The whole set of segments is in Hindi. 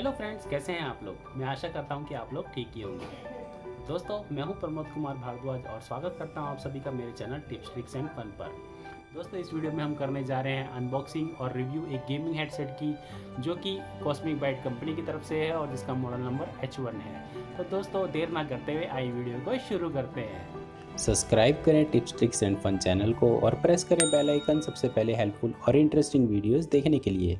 हेलो फ्रेंड्स, कैसे हैं आप लोग। मैं आशा करता हूं कि आप लोग ठीक ही होंगे। दोस्तों, मैं हूं प्रमोद कुमार भारद्वाज और स्वागत करता हूं आप सभी का मेरे channel tips tricks and fun पर। दोस्तों, इस वीडियो में हम करने जा रहे हैं अनबॉक्सिंग और रिव्यू एक गेमिंग हेडसेट की, जो कि कॉस्मिक बाइट कंपनी की तरफ से है और जिसका मॉडल नंबर H1 है। तो दोस्तों, देर ना करते हुए आइए वीडियो को शुरू करते हैं। सब्सक्राइब करें tips tricks and fun channel को और प्रेस करें बेल आइकन सबसे पहले हेल्पफुल और इंटरेस्टिंग वीडियोस देखने के लिए।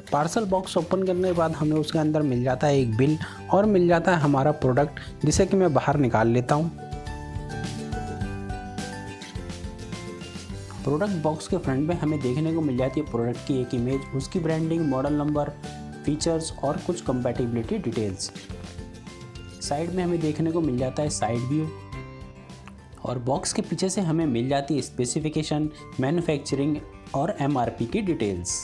पार्सल बॉक्स ओपन करने के बाद हमें उसके अंदर मिल जाता है एक बिल और मिल जाता है हमारा प्रोडक्ट, जिसे कि मैं बाहर निकाल लेता हूँ। प्रोडक्ट बॉक्स के फ्रंट में हमें देखने को मिल जाती है प्रोडक्ट की एक इमेज, उसकी ब्रांडिंग, मॉडल नंबर, फीचर्स और कुछ कंपैटिबिलिटी डिटेल्स। साइड में हमें देखने को मिल जाता है साइड व्यू और बॉक्स के पीछे से हमें मिल जाती है स्पेसिफिकेशन, मैन्युफैक्चरिंग और MRP की डिटेल्स।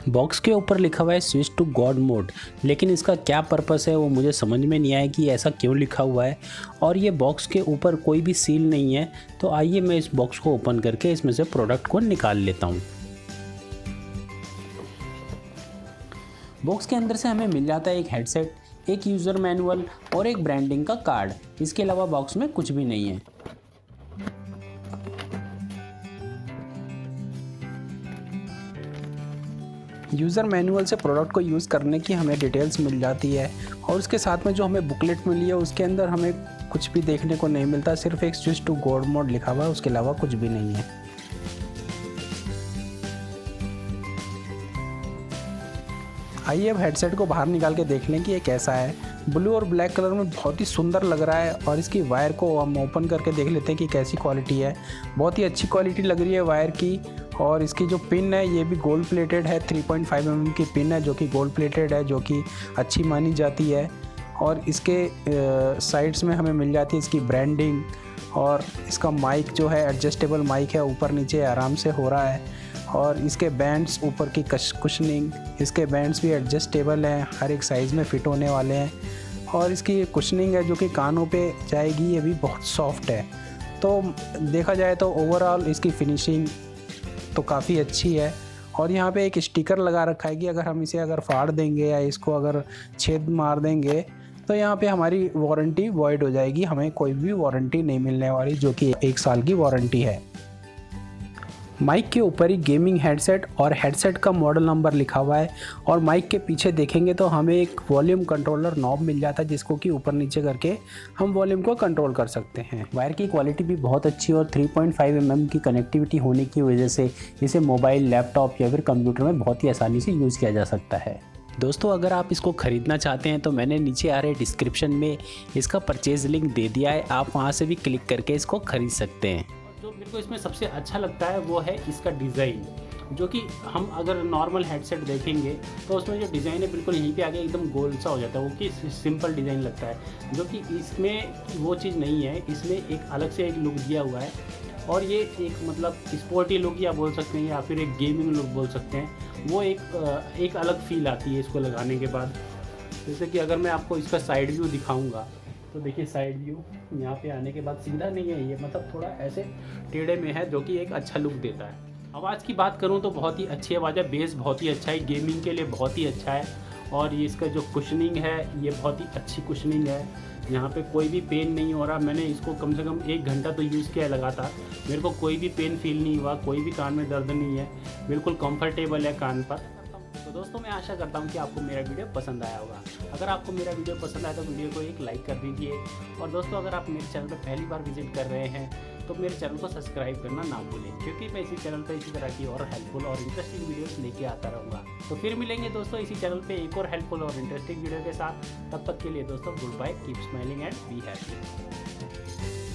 बॉक्स के ऊपर लिखा हुआ है स्विच टू गॉड मोड, लेकिन इसका क्या पर्पस है वो मुझे समझ में नहीं आया कि ऐसा क्यों लिखा हुआ है। और ये बॉक्स के ऊपर कोई भी सील नहीं है, तो आइए मैं इस बॉक्स को ओपन करके इसमें से प्रोडक्ट को निकाल लेता हूँ। बॉक्स के अंदर से हमें मिल जाता है एक हेडसेट, एक यूज़र मैनुअल और एक ब्रांडिंग का कार्ड। इसके अलावा बॉक्स में कुछ भी नहीं है। यूज़र मैनुअल से प्रोडक्ट को यूज़ करने की हमें डिटेल्स मिल जाती है और उसके साथ में जो हमें बुकलेट मिली है उसके अंदर हमें कुछ भी देखने को नहीं मिलता, सिर्फ एक स्विच टू गॉड मोड लिखा हुआ है, उसके अलावा कुछ भी नहीं है। आइए अब हेडसेट को बाहर निकाल के देख लें कि ये कैसा है। ब्लू और ब्लैक कलर में बहुत ही सुंदर लग रहा है और इसकी वायर को हम ओपन करके देख लेते हैं कि कैसी क्वालिटी है। बहुत ही अच्छी क्वालिटी लग रही है वायर की। और इसकी जो पिन है ये भी गोल्ड प्लेटेड है, 3.5 mm की पिन है जो कि गोल्ड प्लेटेड है, जो कि अच्छी मानी जाती है। और इसके साइड्स में हमें मिल जाती है इसकी ब्रांडिंग और इसका माइक जो है एडजस्टेबल माइक है, ऊपर नीचे आराम से हो रहा है। और इसके बैंड्स, ऊपर की कुशनिंग, इसके बैंड्स भी एडजस्टेबल हैं, हर एक साइज़ में फ़िट होने वाले हैं। और इसकी कुशनिंग है जो कि कानों पे जाएगी, ये भी बहुत सॉफ्ट है। तो देखा जाए तो ओवरऑल इसकी फिनिशिंग तो काफ़ी अच्छी है। और यहाँ पे एक स्टिकर लगा रखा है कि अगर हम इसे फाड़ देंगे या इसको अगर छेद मार देंगे तो यहाँ पे हमारी वारंटी वॉइड हो जाएगी, हमें कोई भी वारंटी नहीं मिलने वाली, जो कि 1 साल की वारंटी है। माइक के ऊपर ही गेमिंग हेडसेट और हेडसेट का मॉडल नंबर लिखा हुआ है। और माइक के पीछे देखेंगे तो हमें एक वॉल्यूम कंट्रोलर नॉब मिल जाता है, जिसको कि ऊपर नीचे करके हम वॉल्यूम को कंट्रोल कर सकते हैं। वायर की क्वालिटी भी बहुत अच्छी और 3.5 mm की कनेक्टिविटी होने की वजह से इसे मोबाइल, लैपटॉप या फिर कंप्यूटर में बहुत ही आसानी से यूज़ किया जा सकता है। दोस्तों, अगर आप इसको ख़रीदना चाहते हैं तो मैंने नीचे आ रहे डिस्क्रिप्शन में इसका परचेज़ लिंक दे दिया है, आप वहाँ से भी क्लिक करके इसको ख़रीद सकते हैं। जो मेरे को इसमें सबसे अच्छा लगता है वो है इसका डिज़ाइन, जो कि हम अगर नॉर्मल हेडसेट देखेंगे तो उसमें जो डिज़ाइन है बिल्कुल यहीं पे आगे एकदम गोल सा हो जाता है, वो कि सिंपल डिज़ाइन लगता है। जो कि इसमें वो चीज़ नहीं है, इसमें एक अलग से एक लुक दिया हुआ है। और ये एक मतलब स्पोर्टी लुक या बोल सकते हैं या फिर एक गेमिंग लुक बोल सकते हैं, वो एक अलग फील आती है इसको लगाने के बाद। जैसे कि अगर मैं आपको इसका साइड व्यू दिखाऊँगा तो देखिए, साइड व्यू यहाँ पे आने के बाद सीधा नहीं है ये, मतलब थोड़ा ऐसे टेढ़े में है, जो कि एक अच्छा लुक देता है। आवाज़ की बात करूँ तो बहुत ही अच्छी आवाज़ है, बेस बहुत ही अच्छा है, गेमिंग के लिए बहुत ही अच्छा है। और ये इसका जो कुशनिंग है ये बहुत ही अच्छी कुशनिंग है, यहाँ पे कोई भी पेन नहीं हो रहा। मैंने इसको कम से कम 1 घंटा तो यूज़ किया लगातार, मेरे को कोई भी पेन फील नहीं हुआ, कोई भी कान में दर्द नहीं है, बिल्कुल कंफर्टेबल है कान पर। तो दोस्तों, मैं आशा करता हूँ कि आपको मेरा वीडियो पसंद आया होगा। अगर आपको मेरा वीडियो पसंद आया तो वीडियो को एक लाइक कर दीजिए। और दोस्तों, अगर आप मेरे चैनल पर पहली बार विजिट कर रहे हैं तो मेरे चैनल को सब्सक्राइब करना ना भूलें, क्योंकि मैं इसी चैनल पर इसी तरह की और हेल्पफुल और इंटरेस्टिंग वीडियोस लेके आता रहूँगा। तो फिर मिलेंगे दोस्तों इसी चैनल पे एक और हेल्पफुल और इंटरेस्टिंग वीडियो के साथ। तब तक के लिए दोस्तों, good bye, keep smiling and be happy.